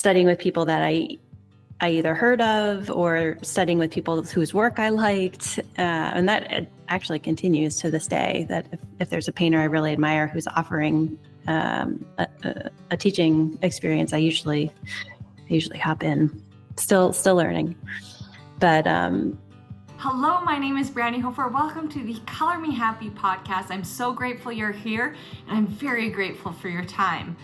studying with people that I either heard of or studying with people whose work I liked. And that actually continues to this day, that if there's a painter I really admire who's offering a teaching experience, I usually hop in. Still learning. But hello, my name is Brandi Hofer. Welcome to the Color Me Happy podcast. I'm so grateful you're here, and I'm very grateful for your time.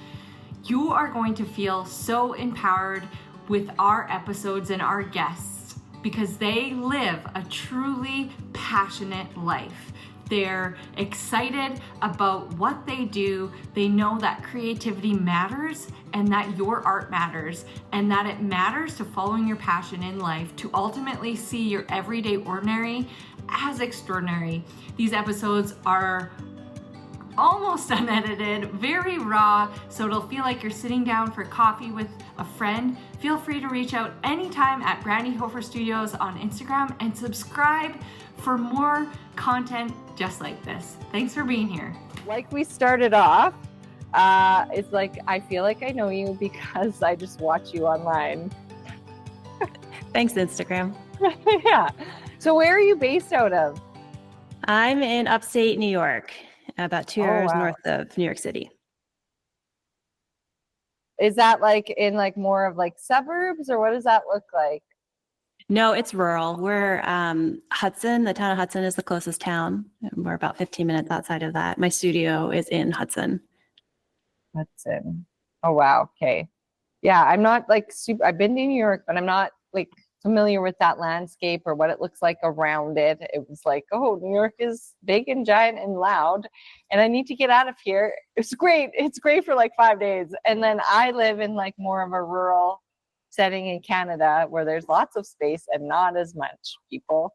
You are going to feel so empowered with our episodes and our guests because they live a truly passionate life. They're excited about what they do. They know that creativity matters and that your art matters and that it matters to following your passion in life to ultimately see your everyday ordinary as extraordinary. These episodes are almost unedited, very raw, so it'll feel like you're sitting down for coffee with a friend. Feel free to reach out anytime at Brandi Hofer Studios on Instagram and subscribe for more content just like this. Thanks for being here. Like we started off, it's like I feel like I know you because I just watch you online. Thanks, Instagram. Yeah. So where are you based out of? I'm in upstate New York, about 2 hours north of New York City. Is that like in like more of like suburbs, or what does that look like? No, it's rural. We're Hudson. The town of Hudson is the closest town. We're about 15 minutes outside of that. My studio is in Hudson. Hudson. Oh, wow. Okay. Yeah, I'm not like super, I've been to New York, but I'm not like familiar with that landscape or what it looks like around it. It was like, oh, New York is big and giant and loud, and I need to get out of here. It's great. It's great for like 5 days. And then I live in like more of a rural setting in Canada where there's lots of space and not as much people.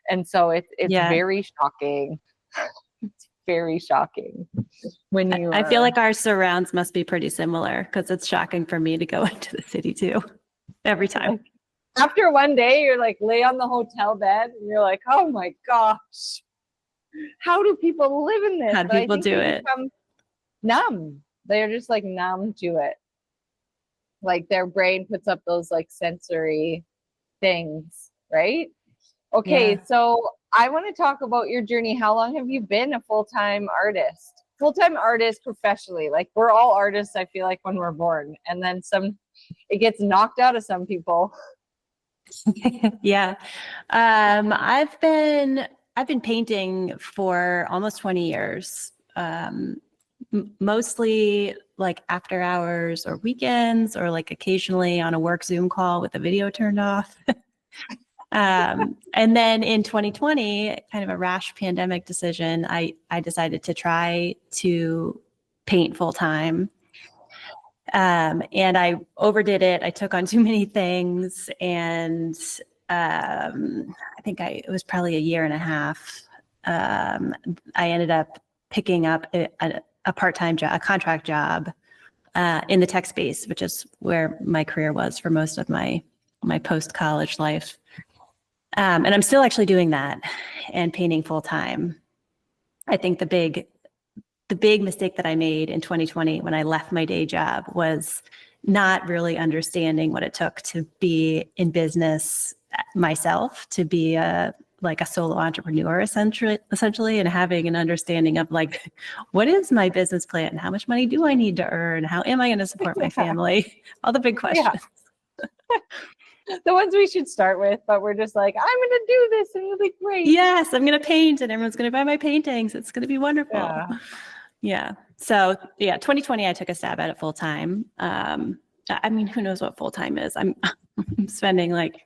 And so it's very shocking. It's very shocking when you I feel like our surrounds must be pretty similar because it's shocking for me to go into the city too every time. Like, after one day, you're like lay on the hotel bed and you're like, oh my gosh, how do people live in this? How do people do it? Become numb. They're just like numb to it. Like their brain puts up those like sensory things, right? Okay, yeah. So I want to talk about your journey. How long have you been a full-time artist? Full-time artist professionally. Like we're all artists, I feel like, when we're born. And then it gets knocked out of some people. Yeah. I've been painting for almost 20 years. Mostly like after hours or weekends, or like occasionally on a work Zoom call with the video turned off. And then in 2020, kind of a rash pandemic decision, I decided to try to paint full time. And I overdid it. I took on too many things, and I think it was probably a year and a half. I ended up picking up a part-time job, a contract job in the tech space, which is where my career was for most of my post-college life. And I'm still actually doing that and painting full-time. I think the big mistake that I made in 2020 when I left my day job was not really understanding what it took to be in business myself, to be a solo entrepreneur essentially, and having an understanding of like, what is my business plan? How much money do I need to earn? How am I going to support my family? All the big questions. Yeah. The ones we should start with, but we're just like, I'm going to do this and it'll be great. Yes, I'm going to paint and everyone's going to buy my paintings. It's going to be wonderful. Yeah. So 2020, I took a stab at it full time. I mean, who knows what full time is? I'm spending like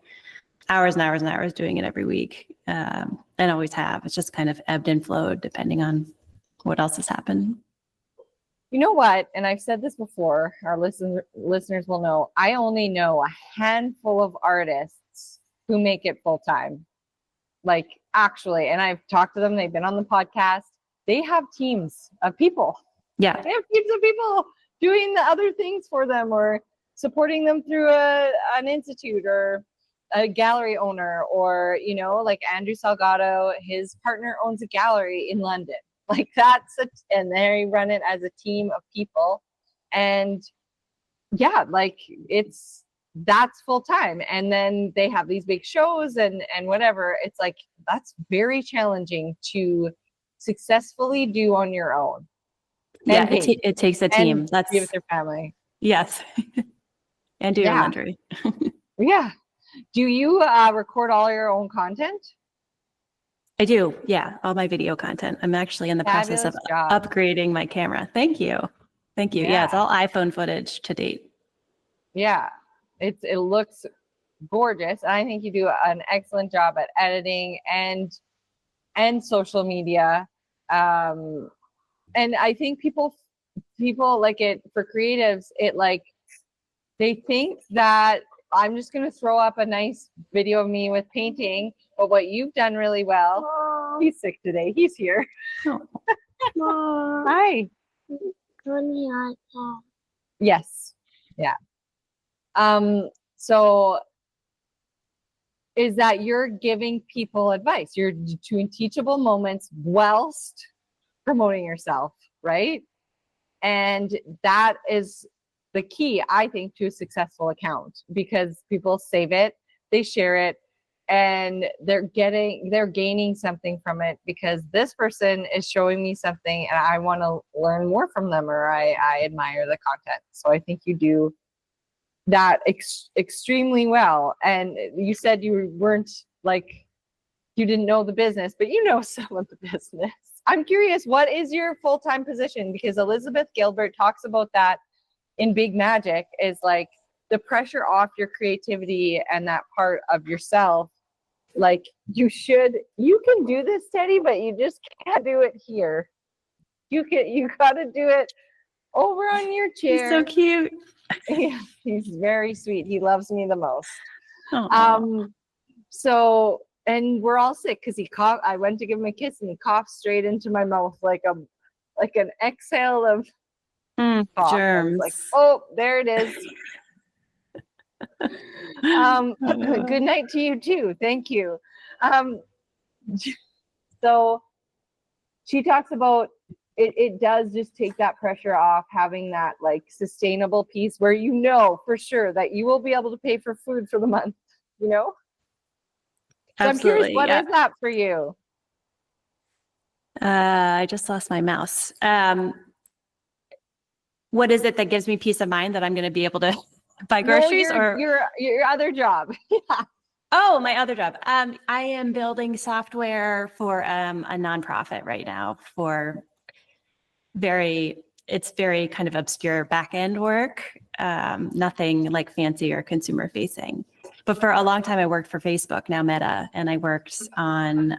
hours and hours and hours doing it every week, and always have. It's just kind of ebbed and flowed depending on what else has happened. You know what? And I've said this before, our listeners will know, I only know a handful of artists who make it full time. Like actually, and I've talked to them, they've been on the podcast. They have teams of people. Yeah. They have teams of people doing the other things for them or supporting them through an institute or a gallery owner, or, you know, like Andrew Salgado, his partner owns a gallery in London. Like and they run it as a team of people. And yeah, like that's full time. And then they have these big shows and whatever. It's like, that's very challenging to successfully do on your own. Yeah, And paid it takes a team. and That's be with your family. yes. And do your Yeah. laundry. Yeah. Do you record all your own content? I do. Yeah. All my video content. I'm actually in the process of Fabulous job. upgrading my camera. Thank you. Thank you. Yeah. It's Yeah. all iPhone footage to date. Yeah. It looks gorgeous. I think you do an excellent job at editing and social media. And I think people like it for creatives, it like they think that I'm just going to throw up a nice video of me with painting, but what you've done really well. He's sick today. He's here. Hi. Yes. Yeah. So is that you're giving people advice. You're doing teachable moments whilst promoting yourself, right? And that is the key, I think, to a successful account, because people save it, they share it, and they're gaining something from it, because this person is showing me something and I want to learn more from them, or I admire the content. So I think you do that extremely well. And you said you weren't like, you didn't know the business, but you know some of the business. I'm curious, what is your full-time position? Because Elizabeth Gilbert talks about that in Big Magic, is like the pressure off your creativity and that part of yourself. Like you can do this, Teddy, but you just can't do it here. You got to do it over on your chair. He's so cute. Yeah, he's very sweet. He loves me the most. Aww. So, and we're all sick because he coughed. I went to give him a kiss and he coughed straight into my mouth like an exhale of germs. Like, oh, there it is. Good night to you too. Thank you. So she talks about it does just take that pressure off, having that like sustainable piece where you know for sure that you will be able to pay for food for the month, you know? So Absolutely. I'm curious, what is that for you? I just lost my mouse. What is it that gives me peace of mind that I'm going to be able to buy groceries? No, your other job. Yeah. Oh, my other job. I am building software for a nonprofit right now for it's very kind of obscure back-end work. Nothing like fancy or consumer facing. But for a long time, I worked for Facebook, now Meta, and I worked on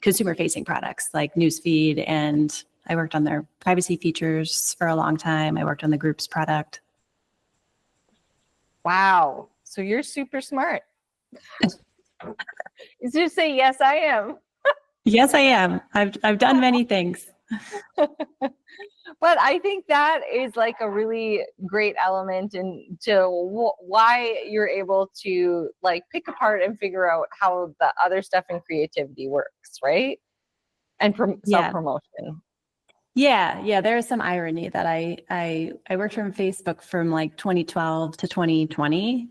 consumer facing products like Newsfeed, and I worked on their privacy features for a long time. I worked on the Groups product. Wow. So you're super smart. You just say, yes, I am. Yes, I am. I've done many things. But I think that is like a really great element into why you're able to like pick apart and figure out how the other stuff in creativity works, right? And self-promotion. Yeah. There is some irony that I worked from Facebook from like 2012 to 2020.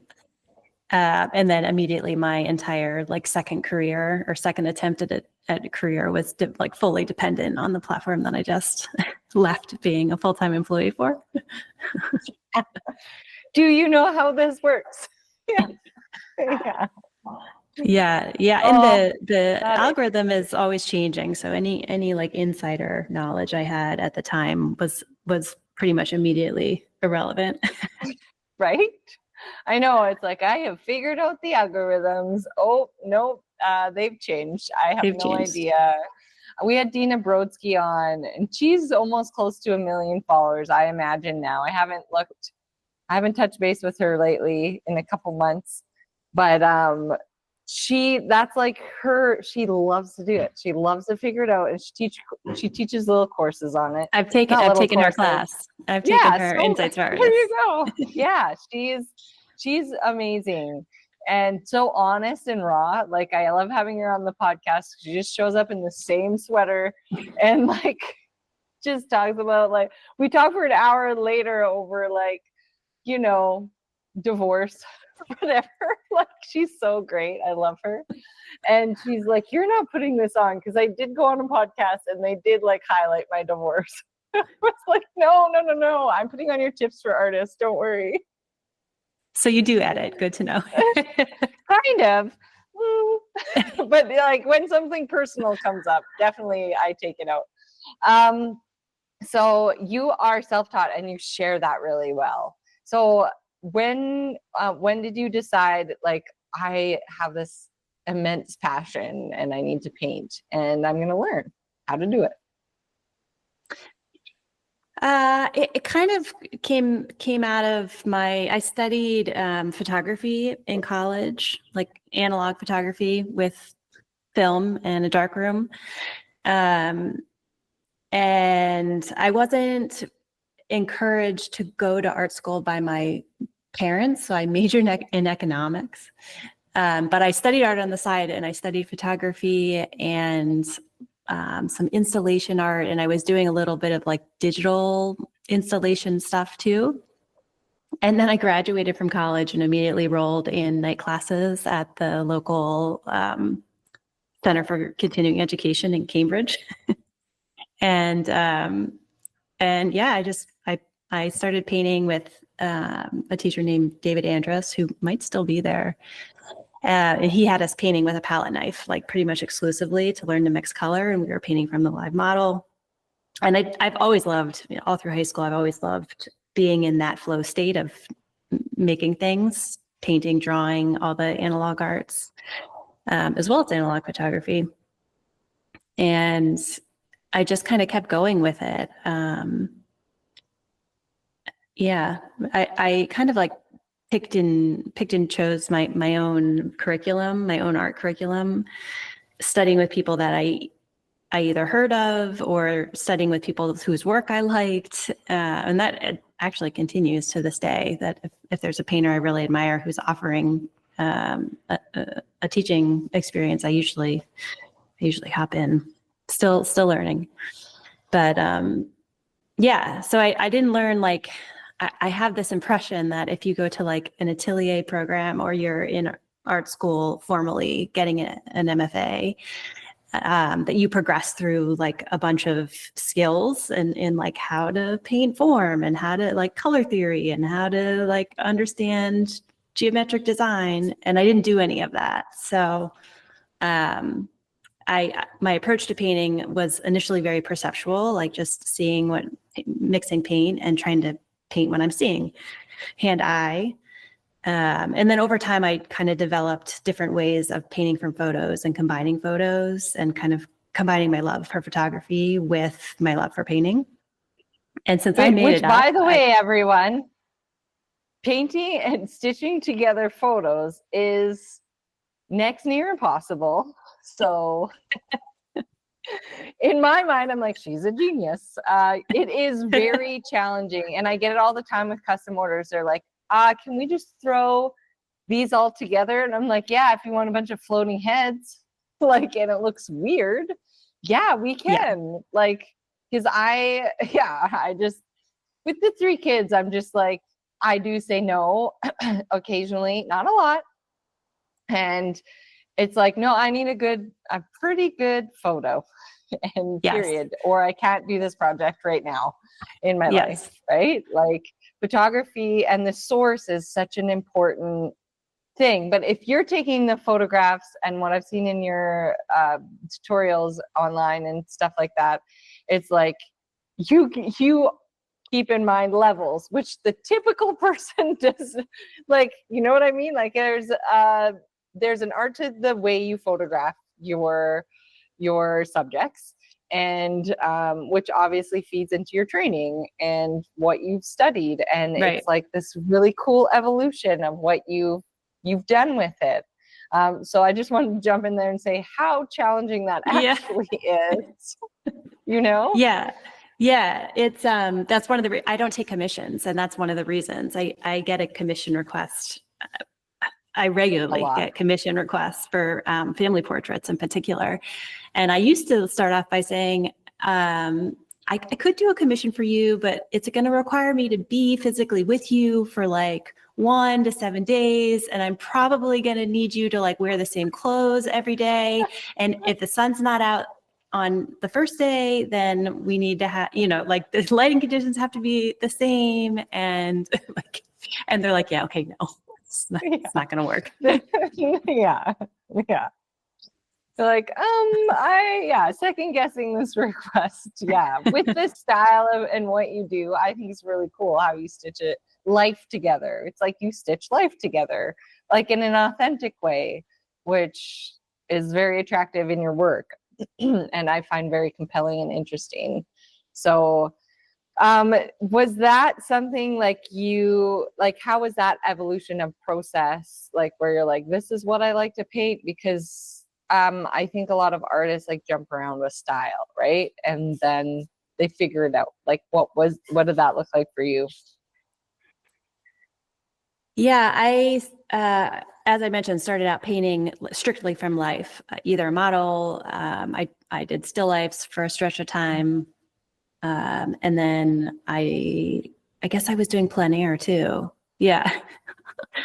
And then immediately my entire like second attempt at a career was like fully dependent on the platform that I just left being a full-time employee for. Do you know how this works? Yeah. And the algorithm is always changing. So any like insider knowledge I had at the time was pretty much immediately irrelevant. Right? I know, it's like, I have figured out the algorithms. Oh, no, they've changed. I have no idea. We had Dina Brodsky on, and she's almost close to 1 million followers, I imagine now. I haven't touched base with her lately in a couple months, but that's like she loves to do it. She loves to figure it out, and she teaches little courses on it. I've taken her class. I've taken her insights for artists. There you go. Yeah, she's amazing and so honest and raw. Like, I love having her on the podcast. She just shows up in the same sweater and like just talks about, like, we talk for an hour later over like, you know, divorce, whatever. Like, she's so great. I love her. And she's like, you're not putting this on, because I did go on a podcast and they did like highlight my divorce. I was like, no. I'm putting on your tips for artists. Don't worry. So you do edit. Good to know. Kind of. But like when something personal comes up, definitely I take it out. So you are self-taught and you share that really well. So when did you decide, like, I have this immense passion and I need to paint and I'm going to learn how to do it? It kind of came out of I studied photography in college, like analog photography with film and a darkroom. And I wasn't encouraged to go to art school by my parents, so I majored in economics. But I studied art on the side, and I studied photography and some installation art, and I was doing a little bit of like digital installation stuff too. And then I graduated from college and immediately enrolled in night classes at the local Center for Continuing Education in Cambridge. And yeah, I started painting with a teacher named David Andrus, who might still be there. And he had us painting with a palette knife, like pretty much exclusively, to learn to mix color. And we were painting from the live model. And I've always loved, all through high school, I've always loved being in that flow state of making things, painting, drawing, all the analog arts, as well as analog photography. And I just kind of kept going with it. Yeah, I kind of like picked and chose my own curriculum, my own art curriculum, studying with people that I either heard of or studying with people whose work I liked. And that actually continues to this day, that if there's a painter I really admire who's offering a teaching experience, I usually hop in, still learning. But yeah, so I didn't learn, like, I have this impression that if you go to like an atelier program or you're in art school formally getting an MFA, that you progress through like a bunch of skills in like how to paint form and how to like color theory and how to like understand geometric design. And I didn't do any of that. So my approach to painting was initially very perceptual, like just seeing mixing paint and trying to paint what I'm seeing, hand-eye. And then over time, I kind of developed different ways of painting from photos and combining photos and kind of combining my love for photography with my love for painting. And since I made it up, by the way, everyone, painting and stitching together photos is next near impossible. So in my mind, I'm like, she's a genius. It is very challenging. And I get it all the time with custom orders. They're like, can we just throw these all together? And I'm like, yeah, if you want a bunch of floating heads, like, and it looks weird, yeah, we can. Yeah. Like, because I just, with the 3 kids, I'm just like, I do say no occasionally, not a lot. And it's like, no, I need a pretty good photo and period, or I can't do this project right now in my life, right? Like, photography and the source is such an important thing. But if you're taking the photographs, and what I've seen in your tutorials online and stuff like that, it's like you keep in mind levels, which the typical person does. Like, you know what I mean? Like, there's an art to the way you photograph your subjects, and which obviously feeds into your training and what you've studied, and it's like this really cool evolution of what you've done with it. So I just wanted to jump in there and say how challenging that actually is. You know? Yeah, it's that's one of the I don't take commissions, and that's one of the reasons I get a commission request. I regularly get commission requests for family portraits in particular. And I used to start off by saying, I I could do a commission for you, but it's going to require me to be physically with you for like 1 to 7 days. And I'm probably going to need you to like wear the same clothes every day. And if the sun's not out on the first day, then we need to have, you know, like the lighting conditions have to be the same. And like, and they're like, yeah, okay, no, it's not going to work. Yeah. They're like, second guessing this request. Yeah. With this style and what you do, I think it's really cool how you stitch it life together. It's like you stitch life together, like in an authentic way, which is very attractive in your work. And I find very compelling and interesting. So was that something like how was that evolution of process, like where you're like, this is what I like to paint? Because I think a lot of artists like jump around with style, right? And then they figure it out. Like what did that look like for you? Yeah, as I mentioned, started out painting strictly from life, either a model. I did still lifes for a stretch of time. And then I guess I was doing plein air too. Yeah.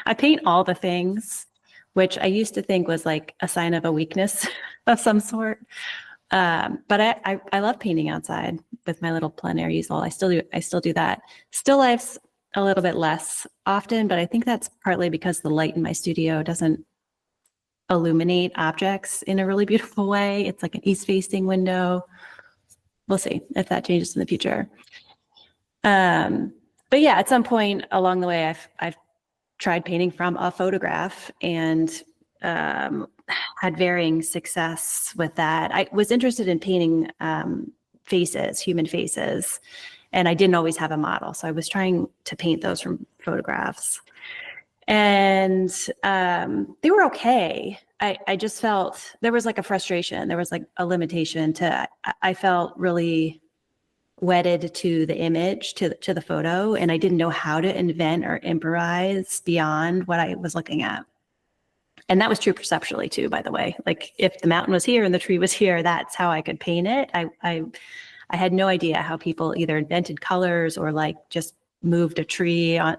I paint all the things, which I used to think was like a sign of a weakness of some sort. But I love painting outside with my little plein air easel. I still do that. Still life's a little bit less often, but I think that's partly because the light in my studio doesn't illuminate objects in a really beautiful way. It's like an east-facing window. We'll see if that changes in the future. But yeah, at some point along the way, I've tried painting from a photograph and had varying success with that. I was interested in painting faces, human faces, and I didn't always have a model. So I was trying to paint those from photographs. And they were okay. I just felt there was like a frustration. There was like a limitation to, I felt really wedded to the image, to the photo, and I didn't know how to invent or improvise beyond what I was looking at. And that was true perceptually too, by the way. Like if the mountain was here and the tree was here, that's how I could paint it. I had no idea how people either invented colors or like just moved a tree on,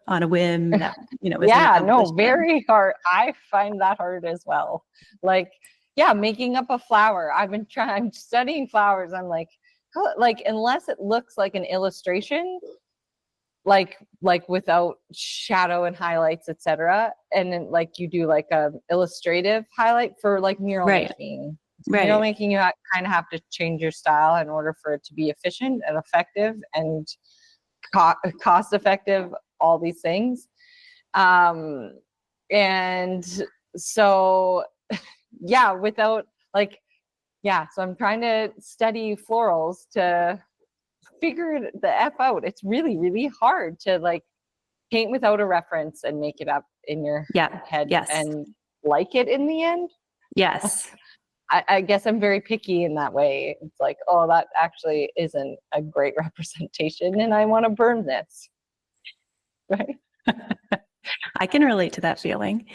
on a whim. That, was yeah, no, very hard. I find that hard as well. Like, yeah, making up a flower. I'm studying flowers. I'm like, unless it looks like an illustration, like without shadow and highlights, etc. And then like you do like a illustrative highlight for like mural making. Right. Mural making, you kind of have to change your style in order for it to be efficient and effective and cost effective, all these things. And so yeah, so I'm trying to study florals to figure the F out. It's really, really hard to like paint without a reference and make it up in your head and like it in the end. Yes. I guess I'm very picky in that way. It's like, oh, that actually isn't a great representation and I want to burn this. Right? I can relate to that feeling.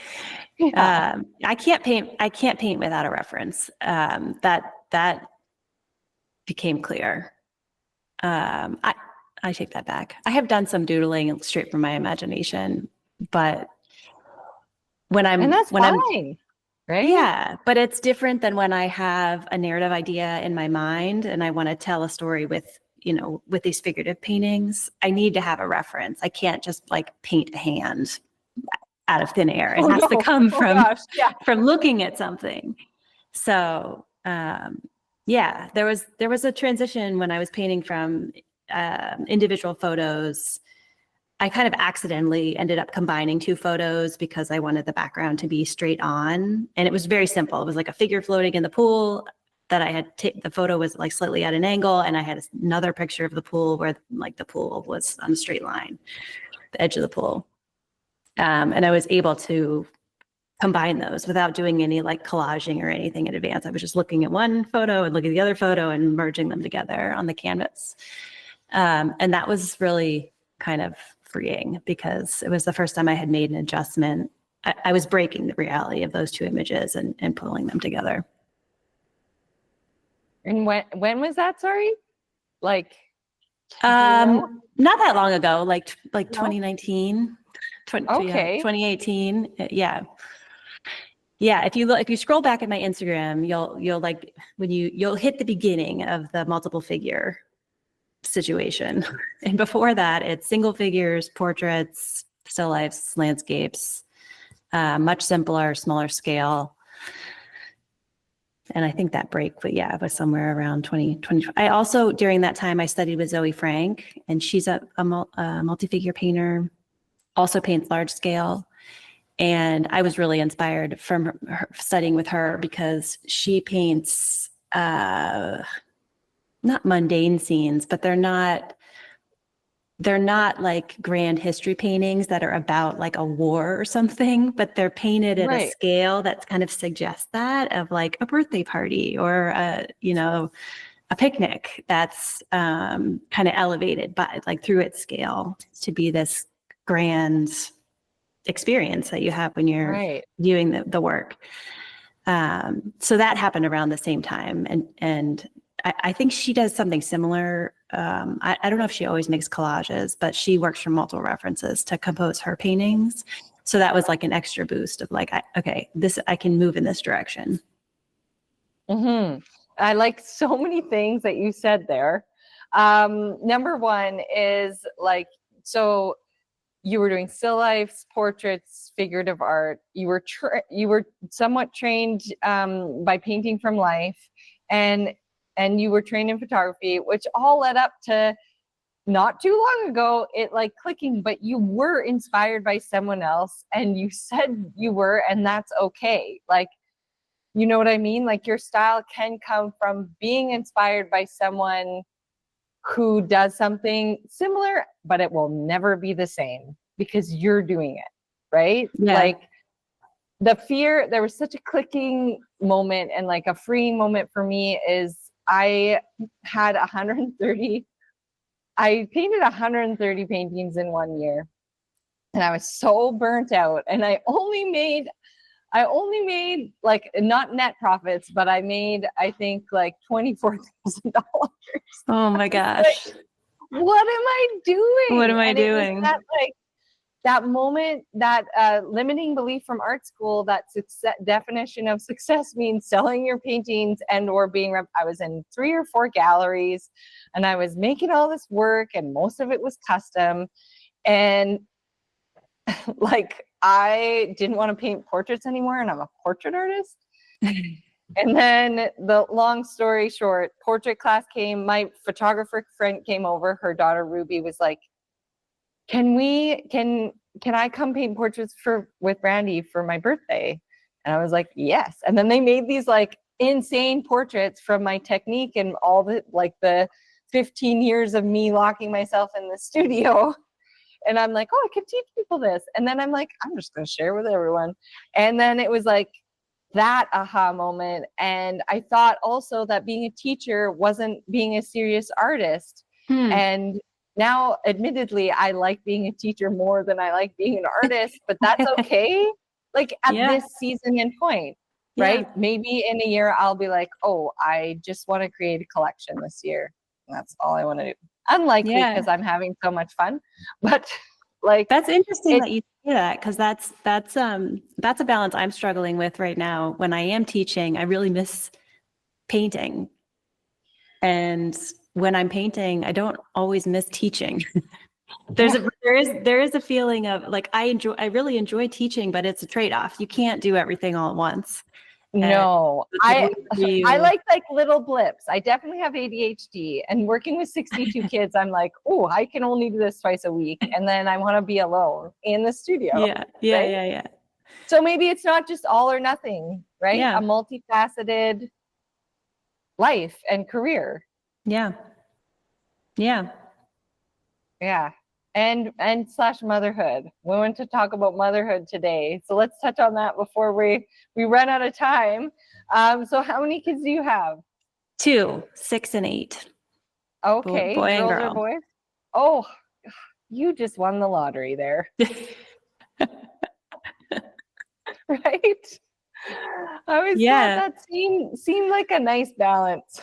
Yeah. I can't paint without a reference. That became clear. I take that back. I have done some doodling straight from my imagination, but and that's fine. Right? Yeah, but it's different than when I have a narrative idea in my mind and I want to tell a story with these figurative paintings. I need to have a reference. I can't just like paint a hand out of thin air. It has to come from looking at something. So, there was a transition when I was painting from individual photos. I kind of accidentally ended up combining 2 photos because I wanted the background to be straight on. And it was very simple. It was like a figure floating in the pool that I had the photo was like slightly at an angle. And I had another picture of the pool where like the pool was on a straight line, the edge of the pool. And I was able to combine those without doing any like collaging or anything in advance. I was just looking at one photo and looking at the other photo and merging them together on the canvas. And that was really kind of freeing because it was the first time I had made an adjustment. I was breaking the reality of those 2 images and pulling them together. And when was that? Sorry, Like, do you know? Not that long ago, like No? 2019, Okay. 2018. Yeah. Yeah, if you scroll back at my Instagram, you'll like you'll hit the beginning of the multiple figure situation. And before that, it's single figures, portraits, still lifes, landscapes, much simpler, smaller scale. And I think that break, but yeah, it was somewhere around 2020. I also, during that time, I studied with Zoe Frank, and she's a multi-figure painter, also paints large scale. And I was really inspired from her, studying with her, because she paints not mundane scenes, but they're not like grand history paintings that are about like a war or something, but they're painted at a Right. scale that kind of suggests that, of like a birthday party or a picnic that's kind of elevated, but like through its scale to be this grand experience that you have when you're Right. viewing the work. So that happened around the same time. And I think she does something similar. I don't know if she always makes collages, but she works from multiple references to compose her paintings. So that was like an extra boost of like, okay, I can move in this direction. Mm-hmm. I like so many things that you said there. Number one is like, so you were doing still lifes, portraits, figurative art. You were somewhat trained by painting from life, and you were trained in photography, which all led up to not too long ago it like clicking. But you were inspired by someone else, and you said you were, and that's okay. Like, you know what I mean? Like, your style can come from being inspired by someone who does something similar, but it will never be the same because you're doing it, right? Yeah. Like, the fear, there was such a clicking moment and like a freeing moment for me is I had 130, I painted 130 paintings in 1 year, and I was so burnt out, and I only made like, not net profits, but I made, I think, like $24,000. Oh my gosh. Like, what am I doing? What am I and doing? It was that, like, that moment, that limiting belief from art school, that definition of success means selling your paintings and or being I was in 3 or 4 galleries, and I was making all this work, and most of it was custom, and like, I didn't want to paint portraits anymore, and I'm a portrait artist. And then, the long story short, portrait class came, my photographer friend came over, her daughter Ruby was like, can I come paint portraits with Brandi for my birthday? And I was like, yes. And then they made these like insane portraits from my technique and all the 15 years of me locking myself in the studio. And I'm like, oh, I could teach people this. And then I'm like, I'm just going to share with everyone. And then it was like that aha moment. And I thought also that being a teacher wasn't being a serious artist. And now, admittedly, I like being a teacher more than I like being an artist, but that's okay. Like, at this season and point, right? Yeah. Maybe in a year, I'll be like, oh, I just want to create a collection this year. And that's all I want to do. Unlikely, because I'm having so much fun, but like, that's interesting that you say that, because that's a balance I'm struggling with right now. When I am teaching, I really miss painting, and when I'm painting, I don't always miss teaching. There is a feeling of like, I really enjoy teaching, but it's a trade-off. You can't do everything all at once. No, I like little blips. I definitely have ADHD, and working with 62 kids, I'm like, oh, I can only do this twice a week, and then I want to be alone in the studio. Yeah. So maybe it's not just all or nothing, right? Yeah. A multifaceted life and career. Yeah. And slash motherhood. We want to talk about motherhood today, so let's touch on that before we run out of time. So how many kids do you have? 2, 6 and 8. Okay, boy and girls girl. or boys? Oh, you just won the lottery there. Right? I always thought that seemed like a nice balance.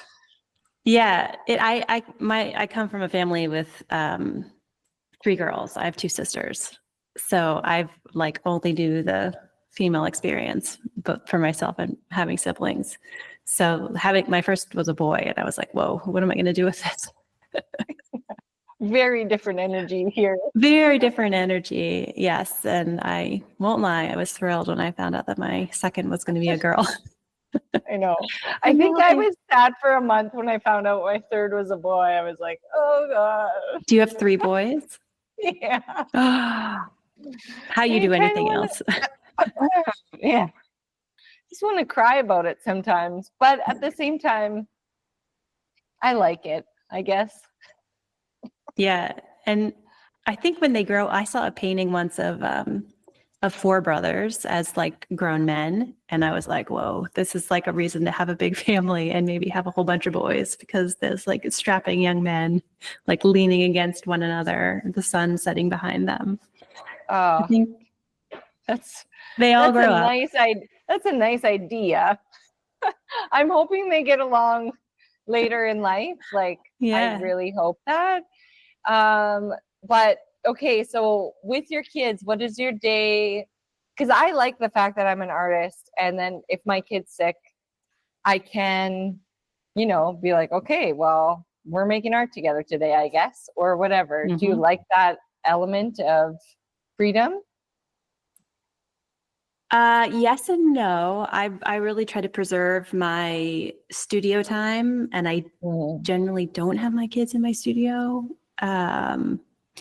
Yeah, I come from a family with 3 girls. I have 2 sisters. So I've like only do the female experience, but for myself and having siblings. So having my first was a boy, and I was like, whoa, what am I going to do with this? Very different energy here. Very different energy. Yes. And I won't lie, I was thrilled when I found out that my second was going to be a girl. I know. I think I was sad for a month when I found out my third was a boy. I was like, oh God. Do you have 3 boys? Yeah. How you do anything else? Yeah. Just want to cry about it sometimes. But at the same time, I like it, I guess. Yeah. And I think when they grow, I saw a painting once of 4 brothers as like grown men. And I was like, whoa, this is like a reason to have a big family and maybe have a whole bunch of boys, because there's like strapping young men like leaning against one another, the sun setting behind them. I think That's they all grow up. That's a nice idea. I'm hoping they get along later in life. Like, Yeah. I really hope that. But okay, so with your kids, what is your day? Because I like the fact that I'm an artist, and then if my kid's sick, I can, be like, okay, well, we're making art together today, I guess, or whatever. Do you like that element of freedom? Yes and no. I really try to preserve my studio time, and I generally don't have my kids in my studio.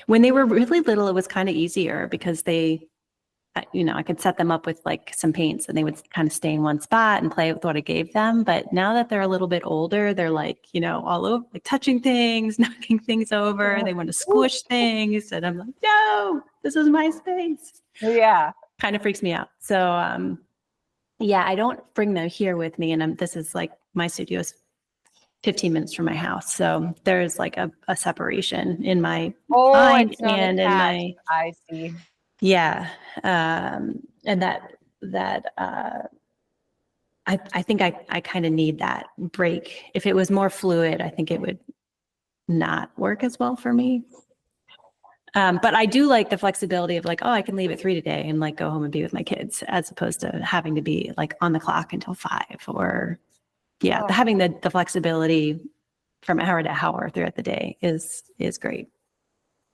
When they were really little, it was kind of easier because I could set them up with like some paints and they would kind of stay in one spot and play with what I gave them. But now that they're a little bit older, they're like, all over, like touching things, knocking things over. Yeah. They want to squish things. And I'm like, no, this is my space. Yeah. Kind of freaks me out. So, yeah, I don't bring them here with me. And this is like my studio is 15 minutes from my house. So there's like a separation in my mind and in my, I see. yeah. And I think I kind of need that break. If it was more fluid, I think it would not work as well for me. But I do like the flexibility of like, oh, I can leave at 3 today and like go home and be with my kids, as opposed to having to be like on the clock until 5, or having the flexibility from hour to hour throughout the day is great.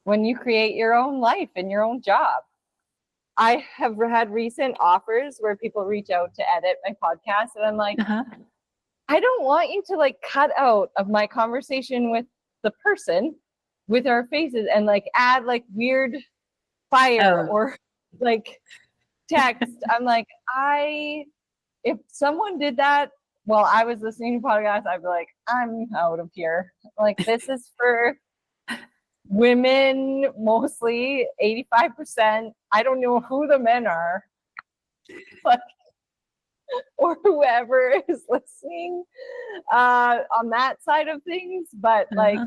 When you create your own life and your own job. I have had recent offers where people reach out to edit my podcast, and I'm like, I don't want you to like cut out of my conversation with the person with our faces and like add like weird fire or like text. I'm like, if someone did that while I was listening to podcasts, I'd be like, I'm out of here. Like, this is for women, mostly 85%. I don't know who the men are, but or whoever is listening on that side of things. But like,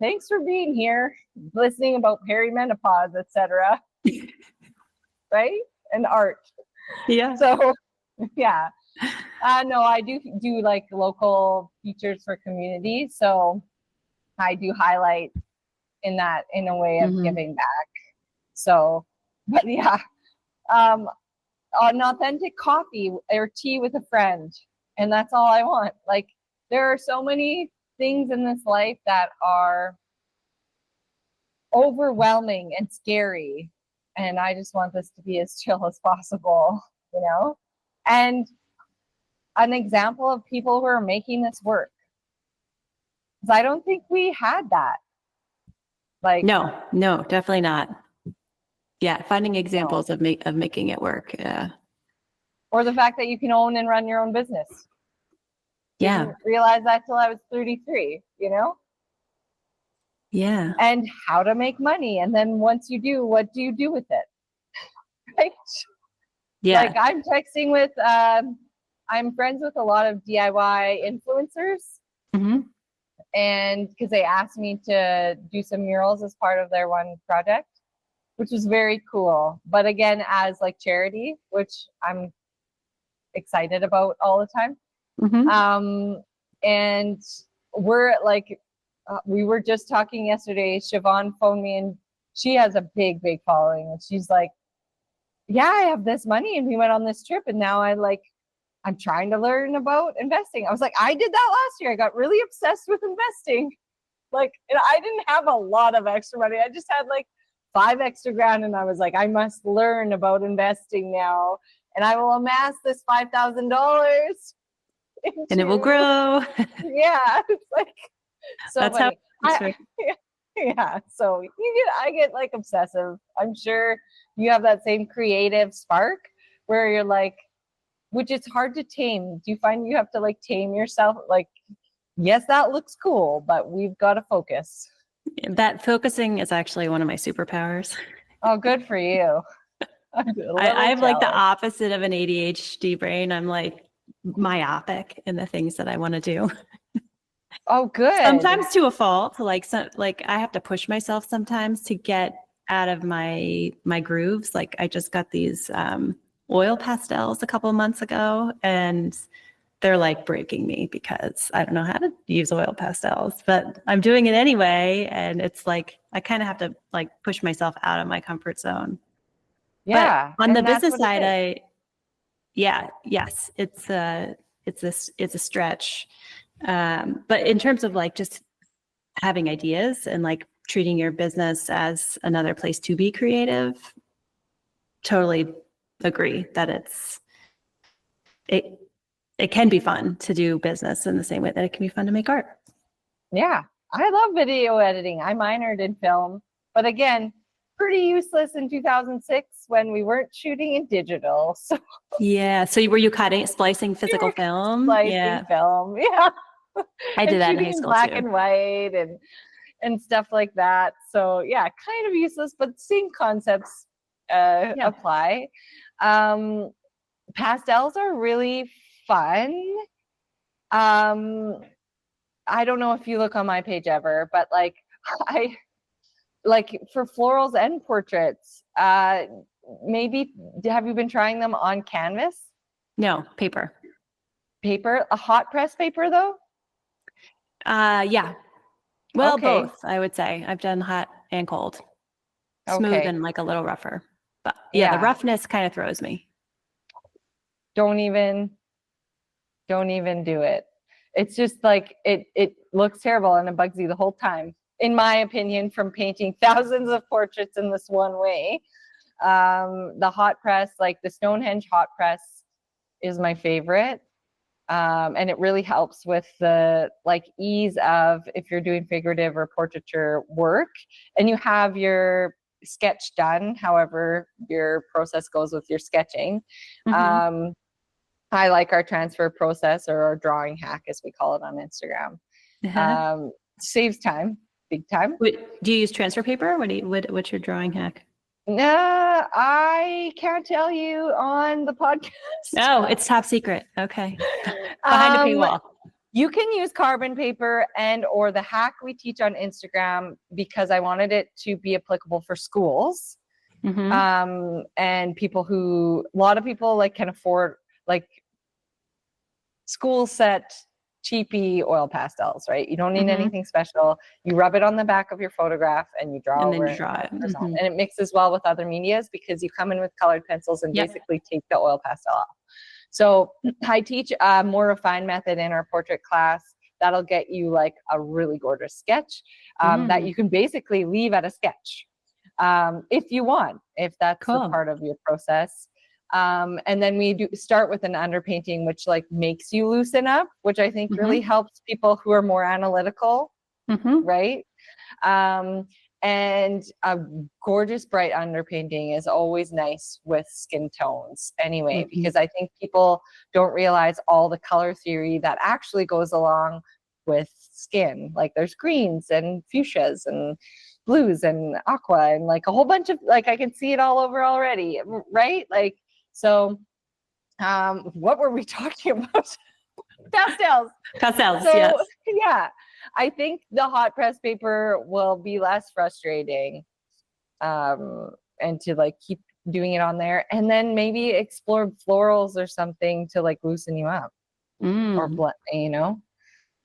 thanks for being here, listening about perimenopause, etc. Right? And art. Yeah. So yeah. No, I do like local features for communities. So I do highlight in a way of giving back. So, but yeah, an authentic coffee or tea with a friend, and that's all I want. Like, there are so many things in this life that are overwhelming and scary, and I just want this to be as chill as possible, and an example of people who are making this work, because I don't think we had that. Like, no, definitely not. Yeah, finding examples of making it work. Yeah. Or the fact that you can own and run your own business. Yeah. Didn't realize that till I was 33, Yeah. And how to make money. And then once you do, what do you do with it? Right? Yeah. Like, I'm texting with, I'm friends with a lot of DIY influencers. And because they asked me to do some murals as part of their one project, which was very cool. But again, as like charity, which I'm excited about all the time. And we're like, we were just talking yesterday. Siobhan phoned me, and she has a big following, and she's like, yeah, I have this money, and we went on this trip, and now I'm trying to learn about investing. I was like, I did that last year. I got really obsessed with investing. Like, and I didn't have a lot of extra money. I just had like 5 extra grand, and I was like, I must learn about investing now, and I will amass this $5,000. And it will grow. Yeah, it's like so That's funny. how it works. Yeah, so I get like obsessive. I'm sure you have that same creative spark where you're like, which is hard to tame. Do you find you have to like tame yourself? Like, yes, that looks cool, but we've got to focus. That focusing is actually one of my superpowers. Oh, good for you. I'm like the opposite of an ADHD brain. I'm like myopic in the things that I want to do. Oh, good. Sometimes to a fault. Like I have to push myself sometimes to get out of my grooves. Like I just got these oil pastels a couple of months ago, and they're like breaking me because I don't know how to use oil pastels, but I'm doing it anyway. And it's like, I kind of have to like push myself out of my comfort zone. Yeah. But on the business side, yes, it's a stretch. But in terms of like just having ideas and like treating your business as another place to be creative, totally agree that it can be fun to do business in the same way that it can be fun to make art. Yeah, I love video editing. I minored in film, but again, pretty useless in 2006 when we weren't shooting in digital. So yeah, so were you splicing physical film? Splicing film, yeah. I did that in high shooting school black too. and white and stuff like that. So yeah, kind of useless, but same concepts apply. Pastels are really fun. I don't know if you look on my page ever, but like I like for florals and portraits, maybe have you been trying them on canvas? No, paper. Paper, a hot press paper though? Yeah. Well, Okay. both, I would say. I've done hot and cold. Smooth Okay. and like a little rougher. But yeah, the roughness kind of throws me. Don't even do it. It's just like it looks terrible and it bugs you the whole time, in my opinion, from painting thousands of portraits in this one way. The hot press, like the Stonehenge hot press, is my favorite. And it really helps with the like ease of if you're doing figurative or portraiture work and you have your sketch done, however your process goes with your sketching. Mm-hmm. I like our transfer process, or our drawing hack as we call it on Instagram. Saves time, big time. Wait, do you use transfer paper? What's your drawing hack? No, I can't tell you on the podcast. Oh, it's top secret. Okay. Behind a paywall. You can use carbon paper or the hack we teach on Instagram, because I wanted it to be applicable for schools. Mm-hmm. And a lot of people like can afford like school set cheapy oil pastels, right? You don't need anything special. You rub it on the back of your photograph and you draw over it. Mm-hmm. And it mixes well with other medias because you come in with colored pencils and basically take the oil pastel off. So I teach a more refined method in our portrait class that'll get you like a really gorgeous sketch that you can basically leave at a sketch if you want, if that's the part of your process. And then we start with an underpainting, which like makes you loosen up, which I think really helps people who are more analytical, right? And a gorgeous bright underpainting is always nice with skin tones anyway, because I think people don't realize all the color theory that actually goes along with skin. Like there's greens and fuchsias and blues and aqua and like a whole bunch of, like I can see it all over already, right? Like, so what were we talking about? Pastels. So, yes. Yeah, I think the hot press paper will be less frustrating, and to like keep doing it on there, and then maybe explore florals or something to like loosen you up, or you know.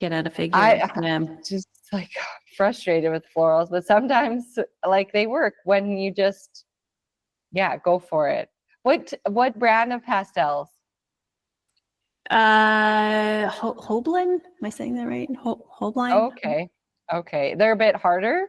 get out a figure. I'm just like frustrated with florals, but sometimes like they work when you just, go for it. What brand of pastels? Hoblin, am I saying that right? Hoblin? Okay. They're a bit harder.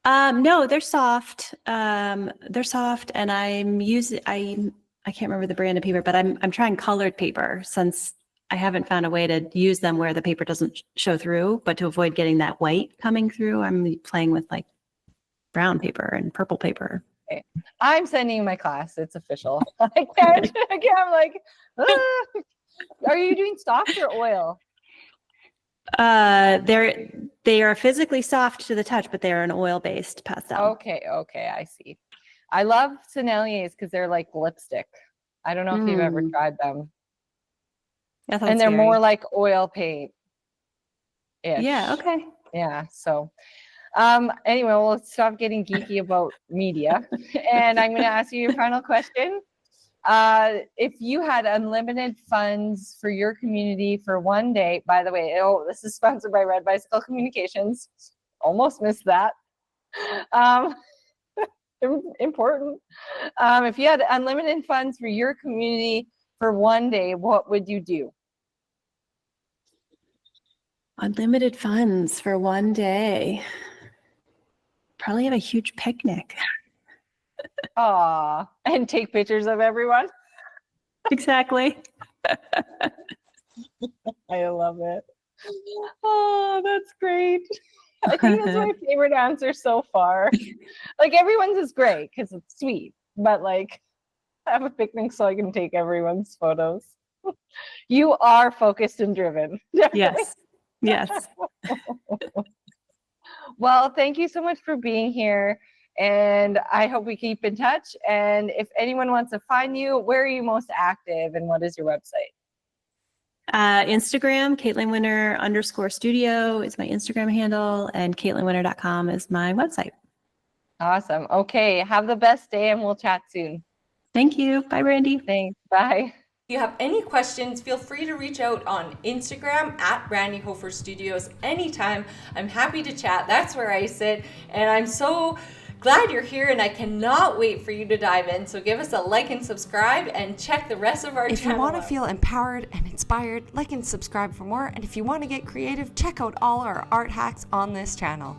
No, they're soft. They're soft, and I can't remember the brand of paper, but I'm trying colored paper since I haven't found a way to use them where the paper doesn't show through, but to avoid getting that white coming through, I'm playing with like brown paper and purple paper. Okay. I'm sending you my class. It's official. I can't. I'm like, ah. Are you doing soft or oil? They are physically soft to the touch, but they are an oil-based pastel. Okay, I see. I love Senneliers because they're like lipstick. I don't know if you've ever tried them. And they're more like oil paint. Yeah, okay. Yeah, so anyway, well, let's stop getting geeky about media. And I'm going to ask you your final question. If you had unlimited funds for your community for one day, by the way, this is sponsored by Red Bicycle Communications. Almost missed that. Important. If you had unlimited funds for your community for one day, what would you do? Unlimited funds for one day. Probably have a huge picnic. Aw, and take pictures of everyone. Exactly. I love it. Oh, that's great. I think that's my favorite answer so far. Like everyone's is great because it's sweet, but like have a picnic so I can take everyone's photos. You are focused and driven. Yes. Yes. Well, thank you so much for being here. And I hope we keep in touch. And if anyone wants to find you, where are you most active and what is your website? Instagram, CaitlinWinter_studio is my Instagram handle, and CaitlinWinter.com is my website. Awesome. Okay. Have the best day and we'll chat soon. Thank you. Bye, Brandi. Thanks. Bye. If you have any questions, feel free to reach out on Instagram at Brandi Hofer Studios anytime. I'm happy to chat. That's where I sit. And I'm so glad you're here and I cannot wait for you to dive in. So give us a like and subscribe and check the rest of our channel. If you want to feel empowered and inspired, like and subscribe for more. And if you want to get creative, check out all our art hacks on this channel.